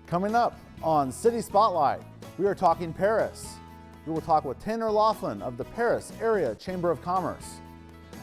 Coming up on City Spotlight, we are talking Paris. We will talk with Tanner Laughlin of the Paris Area Chamber of Commerce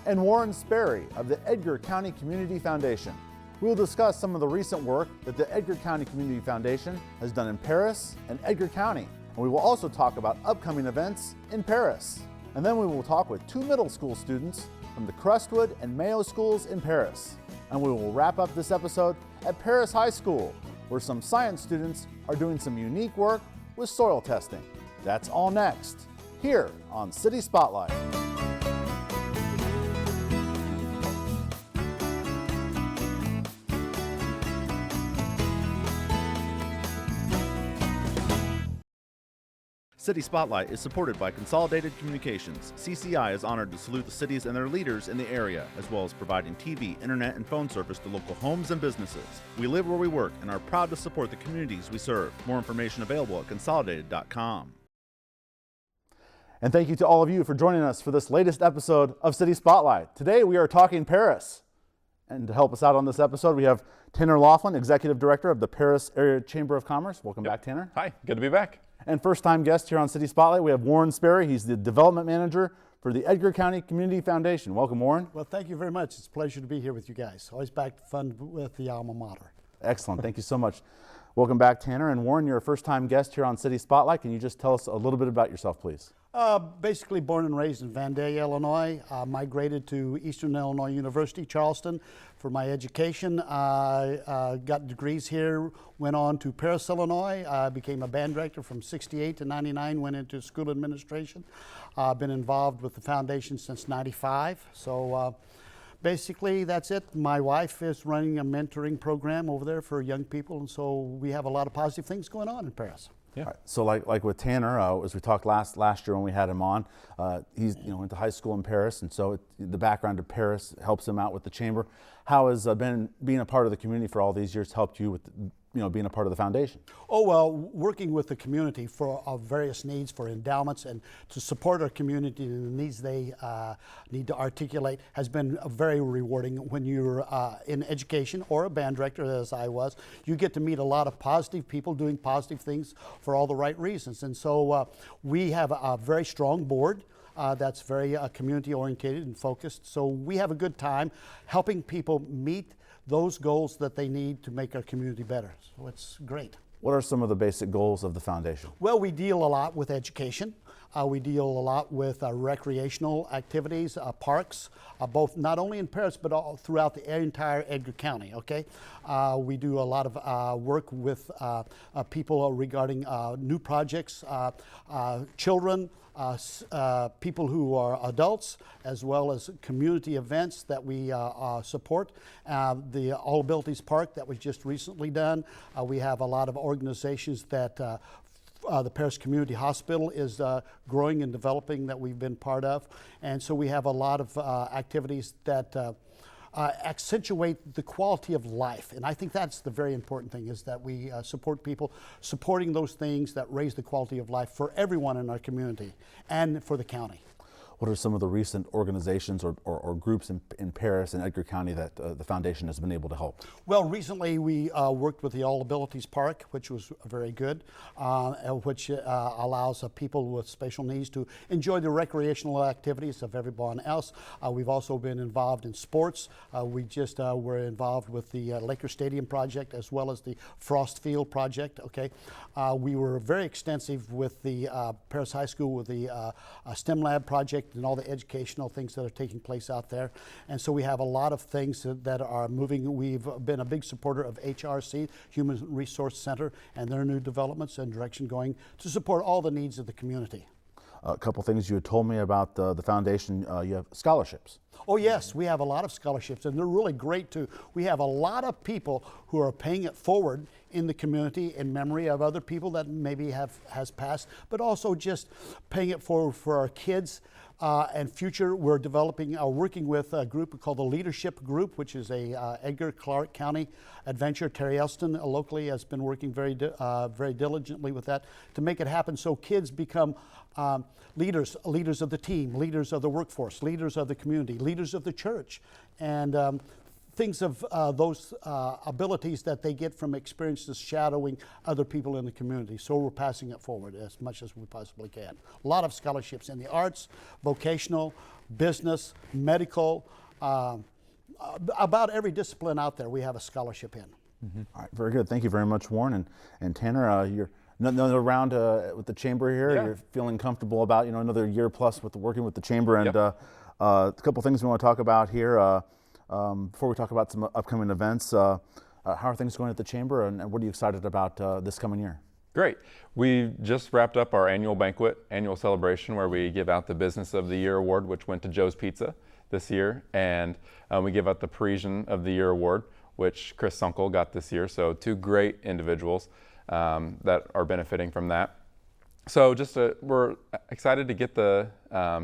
and Warren Sperry of the Edgar County Community Foundation. We will discuss some of the recent work that the Edgar County Community Foundation has done in Paris and Edgar County. And we will also talk about upcoming events in Paris. And then we will talk with two middle school students from the Crestwood and Mayo schools in Paris. And we will wrap up this episode at Paris High School, where some science students are doing some unique work with soil testing. That's all next, here on City Spotlight. City Spotlight is supported by Consolidated Communications. CCI is honored to salute the cities and their leaders in the area, as well as providing TV, internet, and phone service to local homes and businesses. We live where we work and are proud to support the communities we serve. More information available at consolidated.com. And thank you to all of you for joining us for this latest episode of City Spotlight. Today we are talking Paris. And to help us out on this episode, we have Tanner Laughlin, Executive Director of the Paris Area Chamber of Commerce. Welcome back, Tanner. Hi, good to be back. And first-time guest here on City Spotlight, we have Warren Sperry. He's the Development Manager for the Edgar County Community Foundation. Welcome, Warren. Well, thank you very much. It's a pleasure to be here with you guys. Always back to fun with the alma mater. Excellent. Thank you so much. Welcome back, Tanner. And Warren, you're a first-time guest here on City Spotlight. Can you just tell us a little bit about yourself, please? Basically born and raised in Vandalia, Illinois. Migrated to Eastern Illinois University, Charleston, for my education. Got degrees here, went on to Paris, Illinois. Became a band director from 68 to 99, went into school administration. Been involved with the foundation since 95. So basically that's it. My wife is running a mentoring program over there for young people, and so we have a lot of positive things going on in Paris. Yeah. Right. So like with Tanner, as we talked last year when we had him on, he's went to high school in Paris, and so the background of Paris helps him out with the chamber. How has being a part of the community for all these years helped you with being a part of the foundation? Oh, well, working with the community for various needs, for endowments, and to support our community and the needs they need to articulate has been very rewarding. When you're in education or a band director, as I was, you get to meet a lot of positive people doing positive things for all the right reasons. And so we have a very strong board. That's very community oriented and focused. So we have a good time helping people meet those goals that they need to make our community better. So it's great. What are some of the basic goals of the foundation? Well, we deal a lot with education. We deal a lot with recreational activities, parks, both not only in Paris but all throughout the entire Edgar County. Okay, we do a lot of work with people regarding new projects, children. People who are adults, as well as community events that we support. The All Abilities Park that was just recently done. We have a lot of organizations that the Paris Community Hospital is growing and developing that we've been part of. And so we have a lot of activities that accentuate the quality of life. And I think that's the very important thing, is that we support people supporting those things that raise the quality of life for everyone in our community and for the county. What are some of the recent organizations or groups in Paris and Edgar County that the foundation has been able to help? Well, recently we worked with the All Abilities Park, which was very good, which allows people with special needs to enjoy the recreational activities of everyone else. We've also been involved in sports. We just were involved with the Laker Stadium project as well as the Frost Field project. Okay, we were very extensive with the Paris High School with the STEM Lab project and all the educational things that are taking place out there. And so we have a lot of things that are moving. We've been a big supporter of HRC, Human Resource Center, and their new developments and direction going to support all the needs of the community. A couple things you had told me about the foundation. You have scholarships. Oh yes, we have a lot of scholarships, and they're really great too. We have a lot of people who are paying it forward in the community in memory of other people that maybe has passed, but also just paying it forward for our kids. And future, we're developing, working with a group called the Leadership Group, which is a Edgar County adventure. Terry Elston locally has been working very diligently with that to make it happen, so kids become leaders of the team, leaders of the workforce, leaders of the community, leaders of the church, and things of those abilities that they get from experiences shadowing other people in the community. So we're passing it forward as much as we possibly can. A lot of scholarships in the arts, vocational, business, medical, about every discipline out there we have a scholarship in. All right, very good. Thank you very much, Warren. And Tanner, you're another round with the chamber here. Yeah. You're feeling comfortable about another year plus with working with the chamber, and Yep. a couple things we want to talk about here before we talk about some upcoming events. How are things going at the chamber, and what are you excited about this coming year? Great. We just wrapped up our annual banquet, annual celebration, where we give out the Business of the Year award, which went to Joe's Pizza this year, and we give out the Parisian of the Year award, which Chris Sunkel got this year. So 2 great individuals that are benefiting from that. So we're excited to get the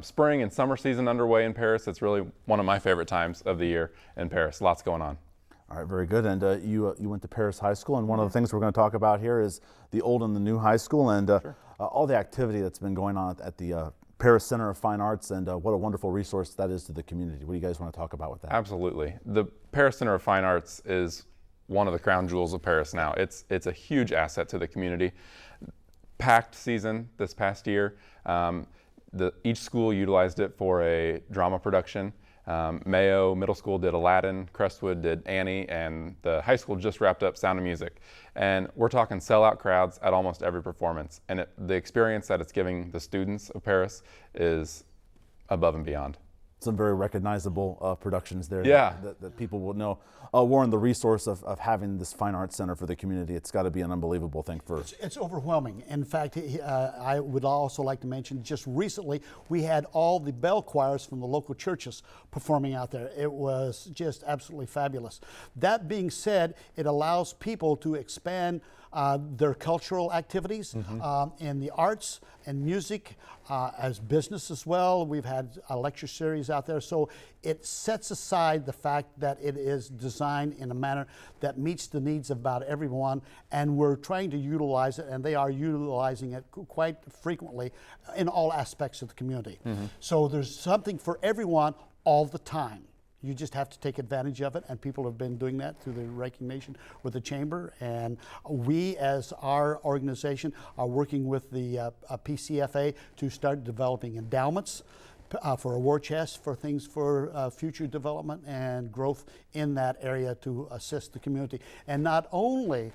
spring and summer season underway in Paris. It's really one of my favorite times of the year in Paris. Lots going on. All right, very good. And you went to Paris High School, and one of the things we're going to talk about here is the old and the new high school, and Sure. all the activity that's been going on at the Paris Center of Fine Arts, and what a wonderful resource that is to the community. What do you guys want to talk about with that? Absolutely. The Paris Center of Fine Arts is one of the crown jewels of Paris now. It's a huge asset to the community. Packed season this past year. Each school utilized it for a drama production. Mayo Middle School did Aladdin, Crestwood did Annie, and the high school just wrapped up Sound of Music. And we're talking sellout crowds at almost every performance. And the experience that it's giving the students of Paris is above and beyond. Some very recognizable productions there. Yeah. That people will know. Warren, the resource of having this fine arts center for the community, it's got to be an unbelievable thing for. It's overwhelming. In fact, I would also like to mention just recently we had all the bell choirs from the local churches performing out there. It was just absolutely fabulous. That being said, it allows people to expand their cultural activities in the arts and music, as business as well. We've had a lecture series out there. So it sets aside the fact that it is designed in a manner that meets the needs of about everyone, and we're trying to utilize it, and they are utilizing it quite frequently in all aspects of the community. So there's something for everyone all the time. You just have to take advantage of it, and people have been doing that through the recognition with the chamber. And we, as our organization, are working with the PCFA to start developing endowments for a war chest for things for future development and growth in that area to assist the community. And not only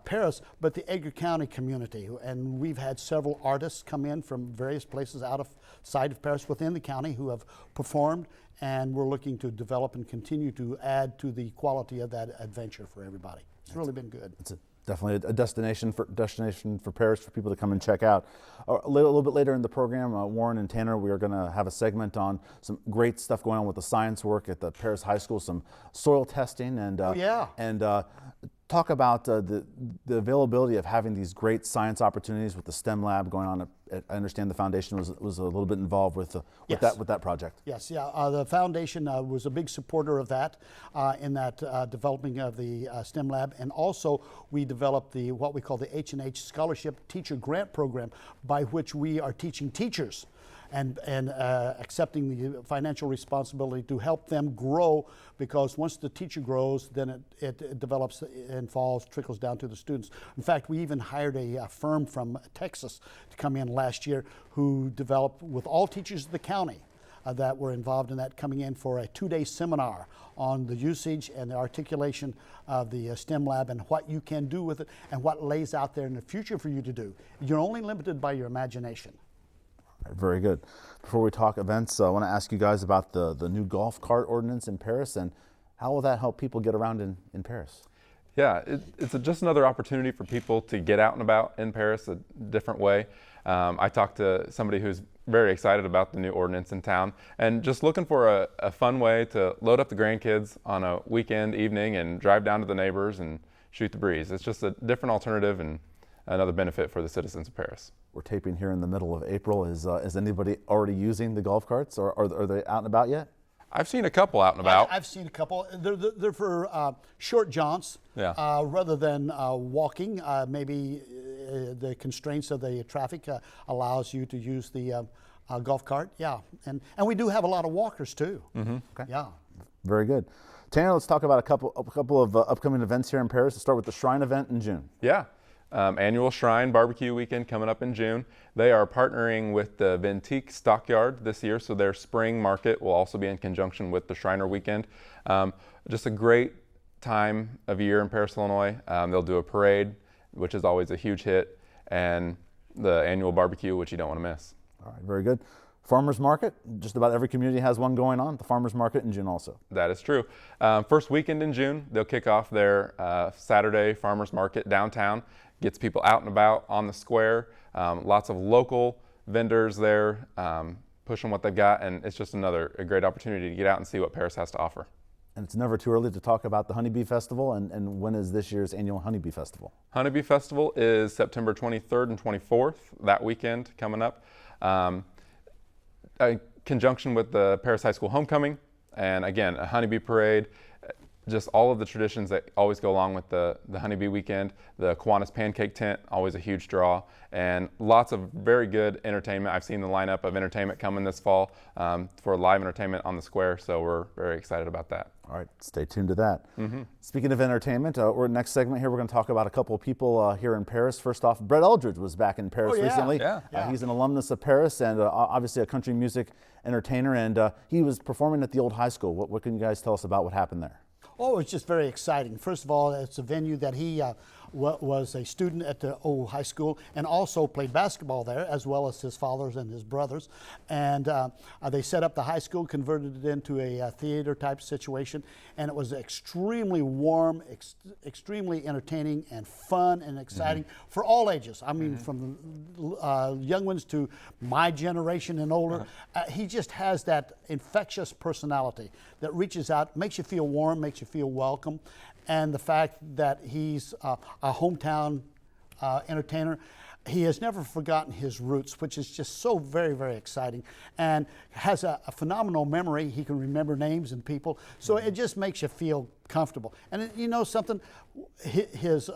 Paris, but the Edgar County community. And we've had several artists come in from various places outside of Paris within the county who have performed, and we're looking to develop and continue to add to the quality of that adventure for everybody. It's really been good. It's definitely a destination for Paris for people to come and check out. A little bit later in the program, Warren and Tanner, we are going to have a segment on some great stuff going on with the science work at the Paris High School, some soil testing, and talk about the availability of having these great science opportunities with the STEM lab going on. I understand the foundation was a little bit involved with that project. Yes, yeah. The foundation was a big supporter of that in that developing of the STEM lab, and also we developed what we call the H&H Scholarship Teacher Grant Program, by which we are teaching teachers and accepting the financial responsibility to help them grow, because once the teacher grows, then it develops and trickles down to the students. In fact, we even hired a firm from Texas to come in last year who developed with all teachers of the county that were involved in that, coming in for a 2-day seminar on the usage and the articulation of the STEM lab and what you can do with it and what lays out there in the future for you to do. You're only limited by your imagination. Very good. Before we talk events, I want to ask you guys about the new golf cart ordinance in Paris, and how will that help people get around in Paris? Yeah, it's just another opportunity for people to get out and about in Paris a different way. I talked to somebody who's very excited about the new ordinance in town, and just looking for a fun way to load up the grandkids on a weekend evening and drive down to the neighbors and shoot the breeze. It's just a different alternative and another benefit for the citizens of Paris. We're taping here in the middle of April. Is anybody already using the golf carts, or are they out and about yet? I've seen a couple out and about. I've seen a couple. They're for short jaunts, rather than walking. Maybe the constraints of the traffic allows you to use the golf cart. Yeah, and we do have a lot of walkers too. Okay. Yeah. Very good. Tanner, let's talk about a couple of upcoming events here in Paris. Let's start with the Shrine event in June. Yeah. Annual Shrine Barbecue Weekend coming up in June. They are partnering with the Ventique Stockyard this year, so their spring market will also be in conjunction with the Shriner Weekend. Just a great time of year in Paris, Illinois. They'll do a parade, which is always a huge hit, and the annual barbecue, which you don't want to miss. All right, very good. Farmers Market, just about every community has one going on. The Farmers Market in June also. That is true. First weekend in June, they'll kick off their Saturday Farmers Market downtown. Gets people out and about on the square. Lots of local vendors there pushing what they've got, and it's just a great opportunity to get out and see what Paris has to offer. And it's never too early to talk about the Honeybee Festival, and when is this year's annual Honeybee Festival? Honeybee Festival is September 23rd and 24th, that weekend coming up. In conjunction with the Paris High School Homecoming, and again, a Honeybee Parade, just all of the traditions that always go along with the Honeybee Weekend. The Kiwanis Pancake Tent, always a huge draw, and lots of very good entertainment. I've seen the lineup of entertainment coming this fall for live entertainment on the square, so we're very excited about that. All right, stay tuned to that. Speaking of entertainment, next segment here, we're going to talk about a couple of people here in Paris. First off, Brett Eldridge was back in Paris recently. He's an alumnus of Paris and obviously a country music entertainer, and he was performing at the old high school. What can you guys tell us about what happened there? Oh, it's just very exciting. First of all, it's a venue that he was a student at the old high school and also played basketball there, as well as his fathers and his brothers. And they set up the high school, converted it into a theater type situation, and it was extremely warm, extremely entertaining and fun and exciting for all ages. I mean, from the young ones to my generation and older. He just has that infectious personality that reaches out, makes you feel warm, makes you feel welcome. And the fact that he's a hometown entertainer, he has never forgotten his roots, which is just so very, very exciting, and has a phenomenal memory. He can remember names and people, so it just makes you feel comfortable. And you know something, his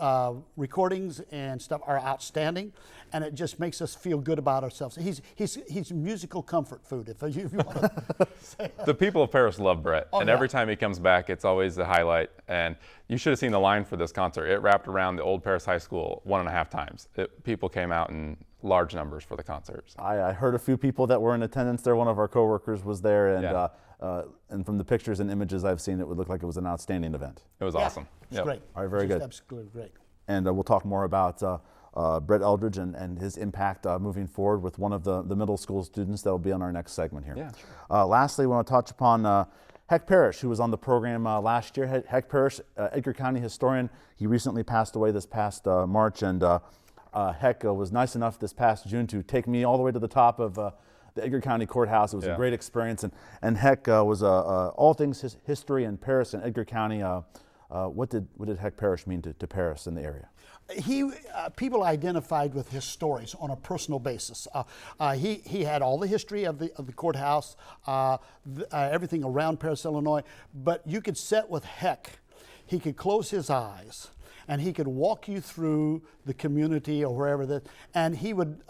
recordings and stuff are outstanding, and it just makes us feel good about ourselves. He's musical comfort food, if you want to say that. The people of Paris love Brett, and every time he comes back, it's always a highlight. And you should have seen the line for this concert. It wrapped around the old Paris High School 1.5 times. People came out in large numbers for the concerts. I heard a few people that were in attendance there. One of our coworkers was there, and from the pictures and images I've seen, it would look like it was an outstanding event. It was awesome. It's great. All right, very good. Absolutely great. And we'll talk more about Brett Eldridge and his impact moving forward with one of the middle school students that will be on our next segment here. Yeah, sure. Lastly, we want to touch upon Heck Parrish, who was on the program last year. Heck Parrish, Edgar County historian. He recently passed away this past March, and Heck was nice enough this past June to take me all the way to the top of the Edgar County Courthouse. It was a great experience, and Heck was all things history in Paris and Edgar County. What did Heck Parrish mean to Paris and the area? People identified with his stories on a personal basis. He had all the history of the courthouse, everything around Paris, Illinois. But you could sit with Heck. He could close his eyes, and he could walk you through the community or wherever and he would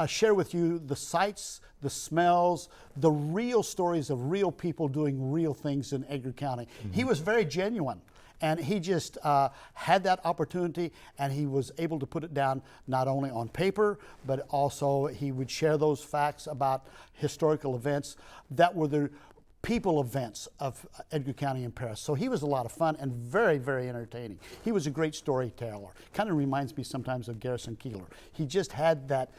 share with you the sights, the smells, the real stories of real people doing real things in Edgar County. He was very genuine. And he just had that opportunity, and he was able to put it down not only on paper, but also he would share those facts about historical events that were the people events of Edgar County and Paris. So he was a lot of fun and very, very entertaining. He was a great storyteller. Kind of reminds me sometimes of Garrison Keillor. He just had that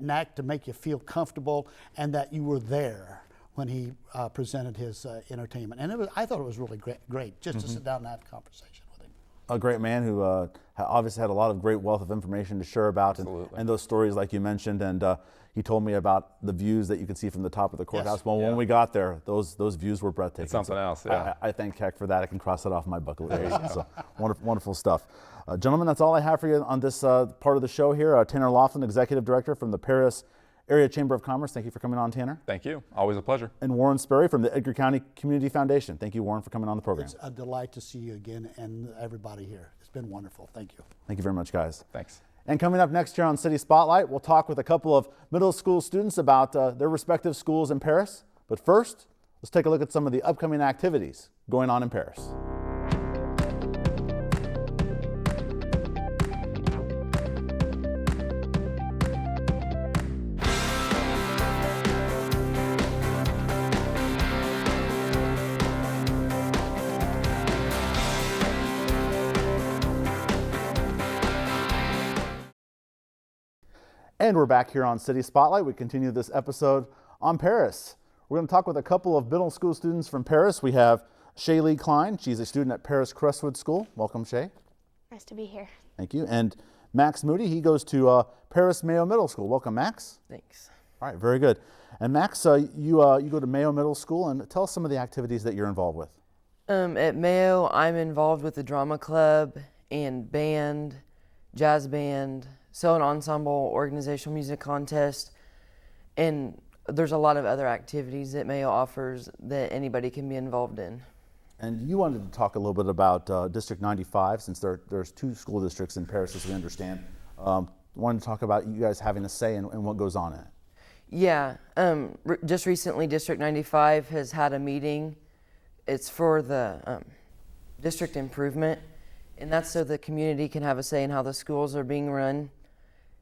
knack to make you feel comfortable and that you were there when he presented his entertainment. And I thought it was really great just to sit down and have a conversation with him. A great man who obviously had a lot of great wealth of information to share about, and those stories like you mentioned, and he told me about the views that you could see from the top of the courthouse. Well, when we got there, those views were breathtaking. It's something else, yeah. I thank Heck for that. I can cross that off my bucket list. So wonderful stuff. Gentlemen, that's all I have for you on this part of the show here. Tanner Laughlin, Executive Director from the Paris Area Chamber of Commerce. Thank you for coming on, Tanner. Thank you. Always a pleasure. And Warren Sperry from the Edgar County Community Foundation. Thank you, Warren, for coming on the program. It's a delight to see you again and everybody here. It's been wonderful. Thank you. Thank you very much, guys. Thanks. And coming up next year on City Spotlight, we'll talk with a couple of middle school students about their respective schools in Paris. But first, Let's take a look at some of the upcoming activities going on in Paris. And we're back here on City Spotlight. We continue this episode on Paris. We're going to talk with a couple of middle school students from Paris. We have Shaylee Klein. She's a student at Paris Crestwood School. Welcome, Shay. Nice to be here. Thank you. And Max Moody, he goes to Paris Mayo Middle School. Welcome, Max. Thanks. All right, very good. And Max, you go to Mayo Middle School, and tell us some of the activities that you're involved with. At Mayo, I'm involved with the drama club and band, jazz band, an ensemble, organizational music contest, and there's a lot of other activities that Mayo offers that anybody can be involved in. And you wanted to talk a little bit about District 95, since there's 2 school districts in Paris, as we understand. Wanted to talk about you guys having a say in what goes on in it. Yeah, just recently District 95 has had a meeting. It's for the district improvement, and that's so the community can have a say in how the schools are being run.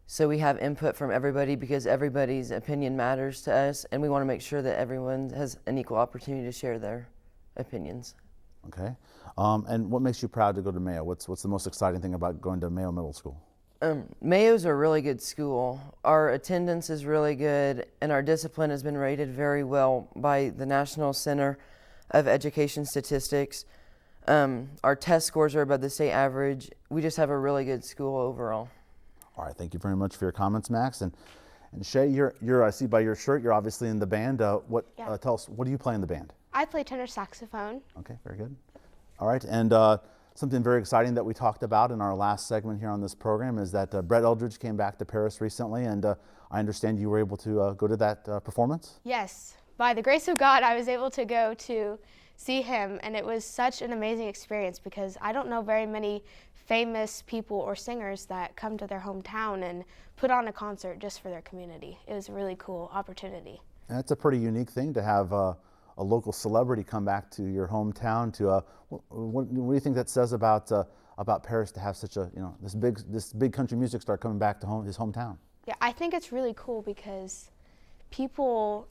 So we have input from everybody because everybody's opinion matters to us, and we want to make sure that everyone has an equal opportunity to share their opinions. Okay. And what makes you proud to go to Mayo? What's the most exciting thing about going to Mayo Middle School? Mayo's a really good school. Our attendance is really good, and our discipline has been rated very well by the National Center of Education Statistics. Our test scores are above the state average. We just have a really good school overall. All right, thank you very much for your comments, Max. And Shay, you're I see by your shirt, you're obviously in the band. Tell us, what do you play in the band? I play tenor saxophone. Okay, very good. All right, and something very exciting that we talked about in our last segment here on this program is that Brett Eldridge came back to Paris recently, and I understand you were able to go to that performance? Yes, by the grace of God, I was able to go to see him, and it was such an amazing experience because I don't know very many famous people or singers that come to their hometown and put on a concert just for their community. It was a really cool opportunity. And that's a pretty unique thing to have a local celebrity come back to your hometown. What do you think that says about Paris to have such a this big country music star coming back to his hometown? Yeah, I think it's really cool because people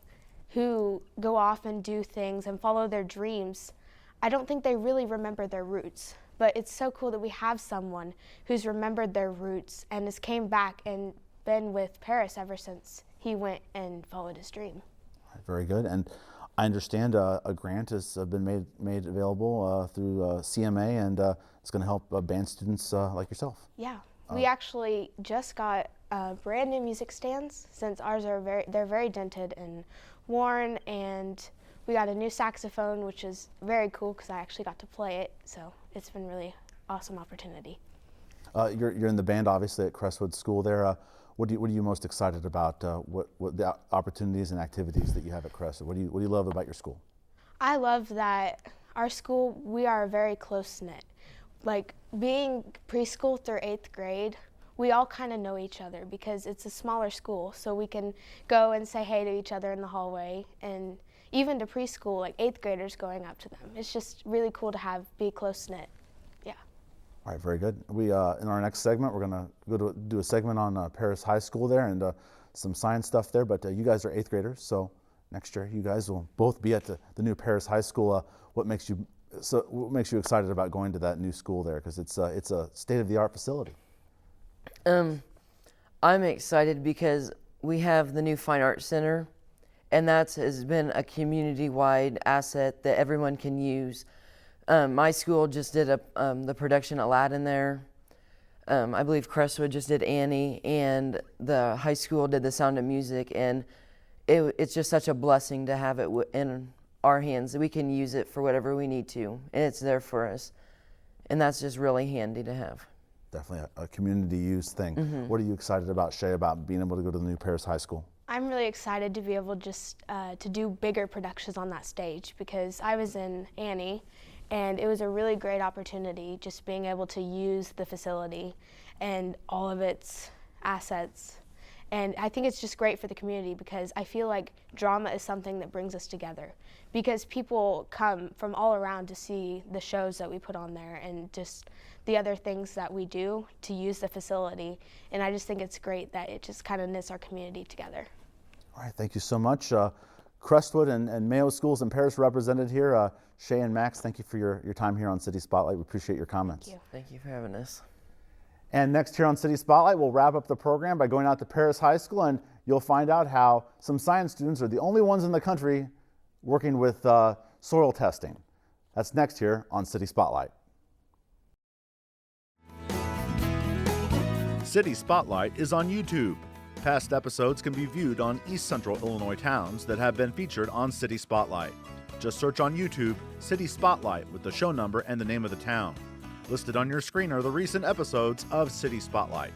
who go off and do things and follow their dreams, I don't think they really remember their roots. But it's so cool that we have someone who's remembered their roots and has came back and been with Paris ever since he went and followed his dream. Very good. And I understand a grant has been made available through CMA, and it's going to help band students like yourself. Yeah, we actually just got brand new music stands since ours are very dented and worn, and we got a new saxophone, which is very cool because I actually got to play it. So it's been really awesome opportunity. You're in the band, obviously, at Crestwood School there. What are you most excited about? What the opportunities and activities that you have at Crestwood? What do you love about your school? I love that our school, we are very close-knit. Like being preschool through 8th grade, we all kind of know each other because it's a smaller school, so we can go and say hey to each other in the hallway, and even to preschool, like 8th graders going up to them. It's just really cool to be close-knit. Yeah. All right, very good. We in our next segment, we're going to do a segment on Paris High School there and some science stuff there, but you guys are 8th graders, so next year you guys will both be at the new Paris High School. What makes you excited about going to that new school there? Because it's a state-of-the-art facility. I'm excited because we have the new Fine Arts Center, and that has been a community-wide asset that everyone can use. My school just did the production Aladdin there. I believe Crestwood just did Annie, and the high school did The Sound of Music, and it's just such a blessing to have it in our hands. We can use it for whatever we need to, and it's there for us, and that's just really handy to have. Definitely a community use thing. Mm-hmm. What are you excited about, Shay, about being able to go to the new Paris High School? I'm really excited to be able just to do bigger productions on that stage because I was in Annie, and it was a really great opportunity just being able to use the facility and all of its assets And I think it's just great for the community because I feel like drama is something that brings us together, because people come from all around to see the shows that we put on there and just the other things that we do to use the facility. And I just think it's great that it just kind of knits our community together. All right, thank you so much. Crestwood and Mayo Schools and Paris represented here. Shay and Max, thank you for your time here on City Spotlight. We appreciate your comments. Thank you. Thank you for having us. And next here on City Spotlight, we'll wrap up the program by going out to Paris High School, and you'll find out how some science students are the only ones in the country working with soil testing. That's next here on City Spotlight. City Spotlight is on YouTube. Past episodes can be viewed on East Central Illinois towns that have been featured on City Spotlight. Just search on YouTube City Spotlight with the show number and the name of the town. Listed on your screen are the recent episodes of City Spotlight.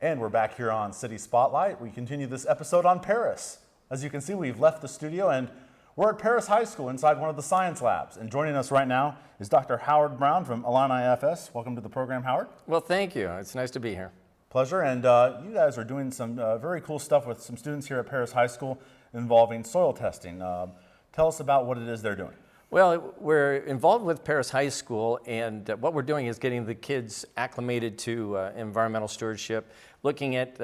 And we're back here on City Spotlight. We continue this episode on Paris. As you can see, we've left the studio and we're at Paris High School inside one of the science labs. And joining us right now is Dr. Howard Brown from Illini IFS. Welcome to the program, Howard. Well, thank you. It's nice to be here. Pleasure. And you guys are doing some very cool stuff with some students here at Paris High School involving soil testing. Tell us about what it is they're doing. Well, we're involved with Paris High School, and what we're doing is getting the kids acclimated to environmental stewardship, looking at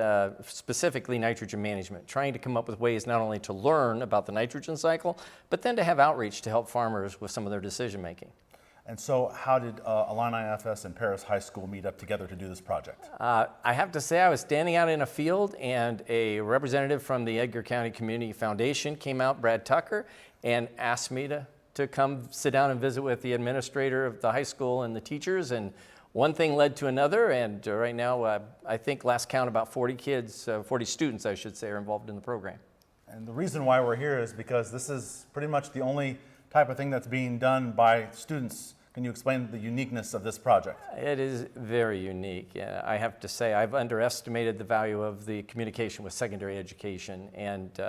specifically nitrogen management, trying to come up with ways not only to learn about the nitrogen cycle, but then to have outreach to help farmers with some of their decision making. And so how did Illini IFS and Paris High School meet up together to do this project? I have to say I was standing out in a field and a representative from the Edgar County Community Foundation came out, Brad Tucker, and asked me to come sit down and visit with the administrator of the high school and the teachers, and one thing led to another, and right now I think last count about 40 kids, 40 students I should say, are involved in the program. And the reason why we're here is because this is pretty much the only type of thing that's being done by students. Can you explain the uniqueness of this project? It is very unique. I have to say I've underestimated the value of the communication with secondary education, and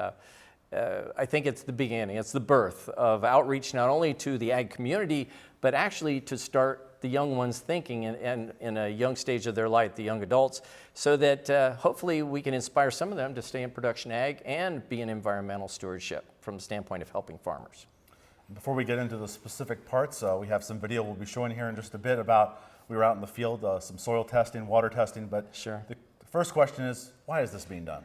I think it's the beginning, it's the birth of outreach not only to the ag community, but actually to start the young ones thinking in a young stage of their life, the young adults, so that hopefully we can inspire some of them to stay in production ag and be in environmental stewardship from the standpoint of helping farmers. Before we get into the specific parts, we have some video we'll be showing here in just a bit about, we were out in the field, some soil testing, water testing, but sure. The first question is, why is this being done?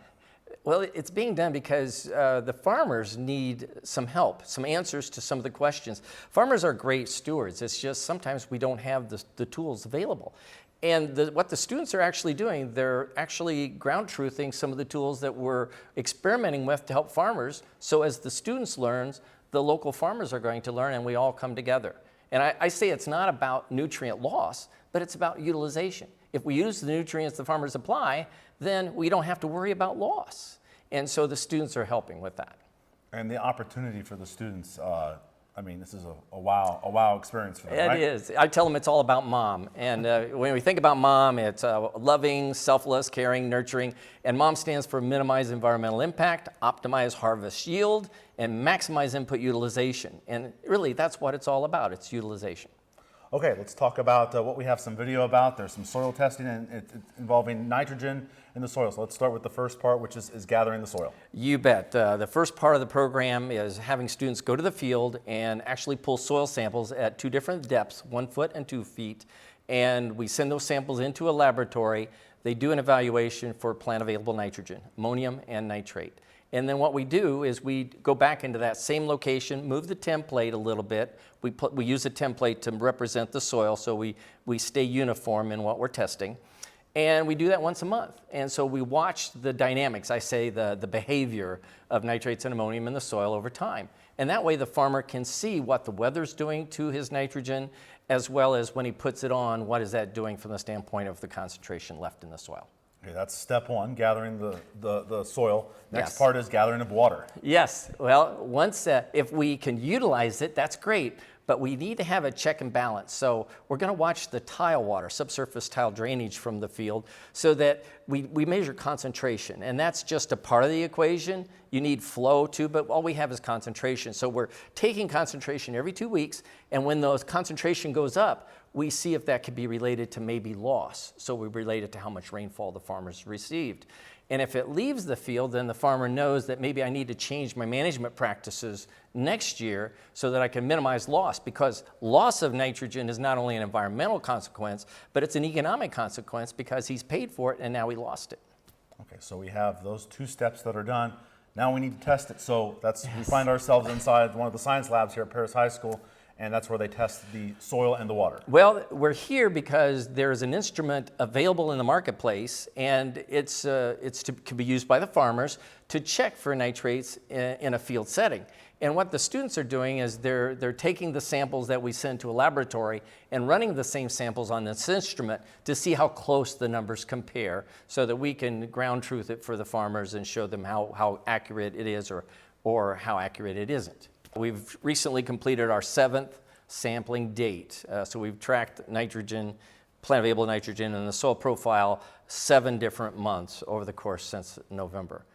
Well, it's being done because the farmers need some help, some answers to some of the questions. Farmers are great stewards. It's just sometimes we don't have the tools available. And what the students are actually doing, they're actually ground truthing some of the tools that we're experimenting with to help farmers. So as the students learn, the local farmers are going to learn, and we all come together. And I say it's not about nutrient loss, but it's about utilization. If we use the nutrients the farmers apply, then we don't have to worry about loss. And so the students are helping with that. And the opportunity for the students, I mean, this is a wow experience for them, right? It is. I tell them it's all about mom. And when we think about mom, it's loving, selfless, caring, nurturing. And mom stands for minimize environmental impact, optimize harvest yield, and maximize input utilization. And really, that's what it's all about. It's utilization. Okay, let's talk about what we have some video about. There's some soil testing and it's involving nitrogen in the soil. So let's start with the first part, which is gathering the soil. You bet. The first part of the program is having students go to the field and actually pull soil samples at 2 different depths, 1 foot and 2 feet. And we send those samples into a laboratory. They do an evaluation for plant available nitrogen, ammonium and nitrate. And then what we do is we go back into that same location, move the template a little bit. We use a template to represent the soil so we stay uniform in what we're testing. And we do that once a month. And so we watch the dynamics, I say the behavior of nitrates and ammonium in the soil over time. And that way the farmer can see what the weather's doing to his nitrogen, as well as when he puts it on, what is that doing from the standpoint of the concentration left in the soil. Okay, that's step 1, gathering the soil. Next Yes. part is gathering of water. Yes, well, once if we can utilize it, that's great, but we need to have a check and balance. So we're going to watch the tile water, subsurface tile drainage from the field, so that we measure concentration, and that's just a part of the equation. You need flow too, but all we have is concentration. So we're taking concentration every 2 weeks, and when the concentration goes up, we see if that could be related to maybe loss. So we relate it to how much rainfall the farmer's received. And if it leaves the field, then the farmer knows that maybe I need to change my management practices next year so that I can minimize loss, because loss of nitrogen is not only an environmental consequence, but it's an economic consequence because he's paid for it and now he lost it. Okay, so we have those 2 steps that are done. Now we need to test it. So we find ourselves inside one of the science labs here at Paris High School, and that's where they test the soil and the water. Well, we're here because there's an instrument available in the marketplace, and can be used by the farmers to check for nitrates in a field setting. And what the students are doing is they're taking the samples that we send to a laboratory and running the same samples on this instrument to see how close the numbers compare, so that we can ground truth it for the farmers and show them how accurate it is or how accurate it isn't. We've recently completed our 7th sampling date. So we've tracked nitrogen, plant available nitrogen in the soil profile 7 different months over the course since November.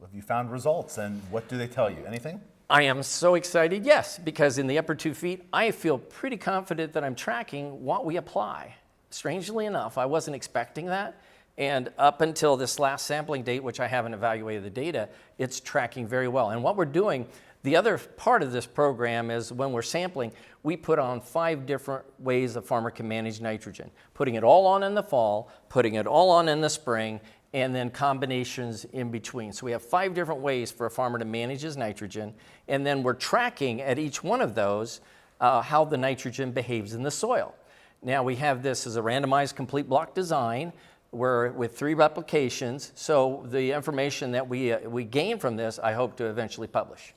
Have you found results, and what do they tell you? Anything? I am so excited, yes, because in the upper 2 feet, I feel pretty confident that I'm tracking what we apply. Strangely enough, I wasn't expecting that. And up until this last sampling date, which I haven't evaluated the data, it's tracking very well. And what we're doing, the other part of this program is when we're sampling, we put on 5 different ways a farmer can manage nitrogen. Putting it all on in the fall, putting it all on in the spring, and then combinations in between. So we have 5 different ways for a farmer to manage his nitrogen, and then we're tracking at each one of those how the nitrogen behaves in the soil. Now we have this as a randomized complete block design with 3 replications, so the information that we gain from this, I hope to eventually publish.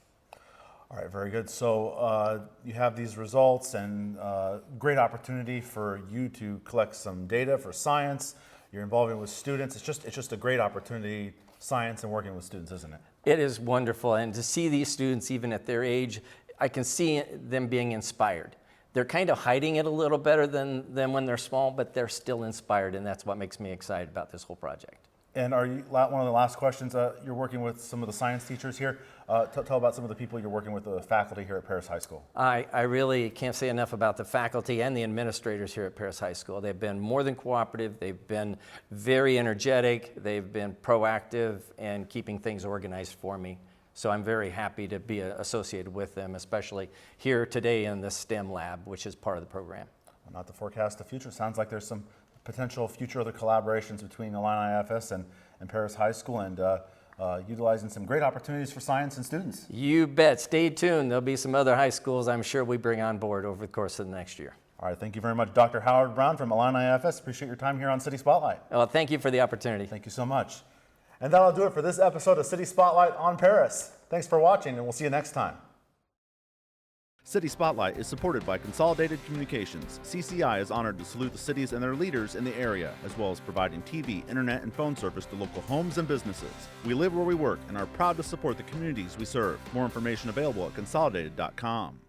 All right, very good. So you have these results, and great opportunity for you to collect some data for science. You're involving with students. It's just a great opportunity, science and working with students, isn't it? It is wonderful, and to see these students, even at their age, I can see them being inspired. They're kind of hiding it a little better than when they're small, but they're still inspired, and that's what makes me excited about this whole project. And are you, one of the last questions, you're working with some of the science teachers here. Tell about some of the people you're working with, the faculty here at Paris High School. I really can't say enough about the faculty and the administrators here at Paris High School. They've been more than cooperative. They've been very energetic. They've been proactive and keeping things organized for me. So I'm very happy to be associated with them, especially here today in the STEM lab, which is part of the program. Well, not to forecast the future, sounds like there's some potential future other collaborations between Illini IFS and Paris High School, and utilizing some great opportunities for science and students. You bet. Stay tuned. There'll be some other high schools I'm sure we bring on board over the course of the next year. All right, thank you very much, Dr. Howard Brown from Illini IFS. Appreciate your time here on City Spotlight. Well, thank you for the opportunity. Thank you so much. And that'll do it for this episode of City Spotlight on Paris. Thanks for watching, and we'll see you next time. City Spotlight is supported by Consolidated Communications. CCI is honored to salute the cities and their leaders in the area, as well as providing TV, internet, and phone service to local homes and businesses. We live where we work and are proud to support the communities we serve. More information available at consolidated.com.